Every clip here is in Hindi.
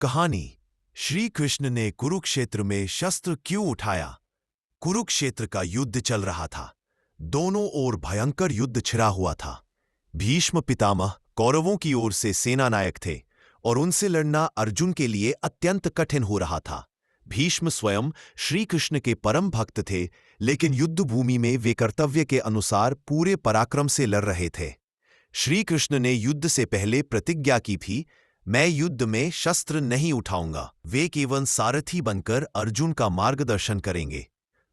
कहानी। श्री कृष्ण ने कुरुक्षेत्र में शस्त्र क्यों उठाया? कुरुक्षेत्र का युद्ध चल रहा था। दोनों ओर भयंकर युद्ध छिड़ा हुआ था। भीष्म पितामह कौरवों की ओर से सेनानायक थे और उनसे लड़ना अर्जुन के लिए अत्यंत कठिन हो रहा था। भीष्म स्वयं श्री कृष्ण के परम भक्त थे, लेकिन युद्धभूमि में वे कर्तव्य के अनुसार पूरे पराक्रम से लड़ रहे थे। श्री कृष्ण ने युद्ध से पहले प्रतिज्ञा की थी, मैं युद्ध में शस्त्र नहीं उठाऊंगा। वे केवल सारथी बनकर अर्जुन का मार्गदर्शन करेंगे।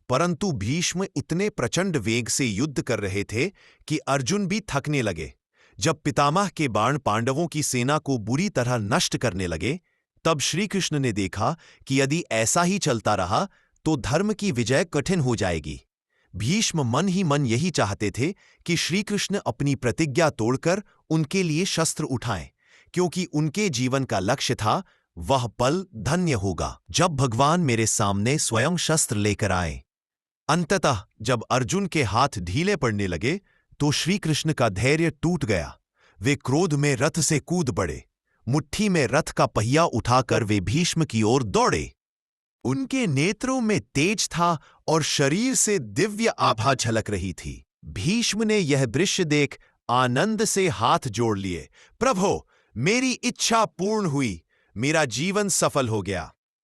परंतु भीष्म इतने प्रचंड वेग से युद्ध कर रहे थे कि अर्जुन भी थकने लगे। जब पितामह के बाण पांडवों की सेना को बुरी तरह नष्ट करने लगे, तब श्री कृष्ण ने देखा कि यदि ऐसा ही चलता रहा तो धर्म की विजय कठिन हो जाएगी। भीष्म मन ही मन यही चाहते थे कि श्री कृष्ण अपनी प्रतिज्ञा तोड़कर उनके लिए शस्त्र उठाएं, क्योंकि उनके जीवन का लक्ष्य था वह पल धन्य होगा जब भगवान मेरे सामने स्वयं शस्त्र लेकर आए। अंततः जब अर्जुन के हाथ ढीले पड़ने लगे तो श्री कृष्ण का धैर्य टूट गया। वे क्रोध में रथ से कूद पड़े। मुट्ठी में रथ का पहिया उठाकर वे भीष्म की ओर दौड़े। उनके नेत्रों में तेज था और शरीर से दिव्य आभा झलक रही थी। भीष्म ने यह दृश्य देख आनंद से हाथ जोड़ लिए। प्रभो, मेरी इच्छा पूर्ण हुई, मेरा जीवन सफल हो गया।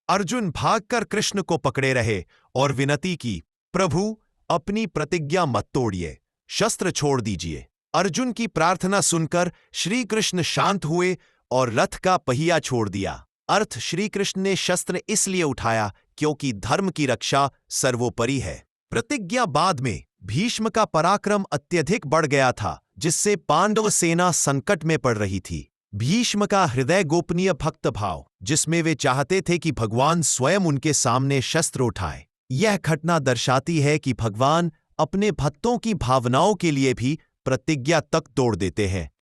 अर्जुन भागकर कृष्ण को पकड़े रहे और विनती की, प्रभु, अपनी प्रतिज्ञा मत तोड़िए, शस्त्र छोड़ दीजिए। अर्जुन की प्रार्थना सुनकर श्री कृष्ण शांत हुए और रथ का पहिया छोड़ दिया। अर्थ, श्री कृष्ण ने शस्त्र इसलिए उठाया क्योंकि धर्म की रक्षा सर्वोपरि है। प्रतिज्ञा बाद में भीष्म का पराक्रम अत्यधिक बढ़ गया था, जिससे पांडव सेना संकट में पड़ रही थी। भीष्म का हृदय गोपनीय भक्त भाव, जिसमें वे चाहते थे कि भगवान स्वयं उनके सामने शस्त्र उठाए। यह घटना दर्शाती है कि भगवान अपने भक्तों की भावनाओं के लिए भी प्रतिज्ञा तक तोड़ देते हैं।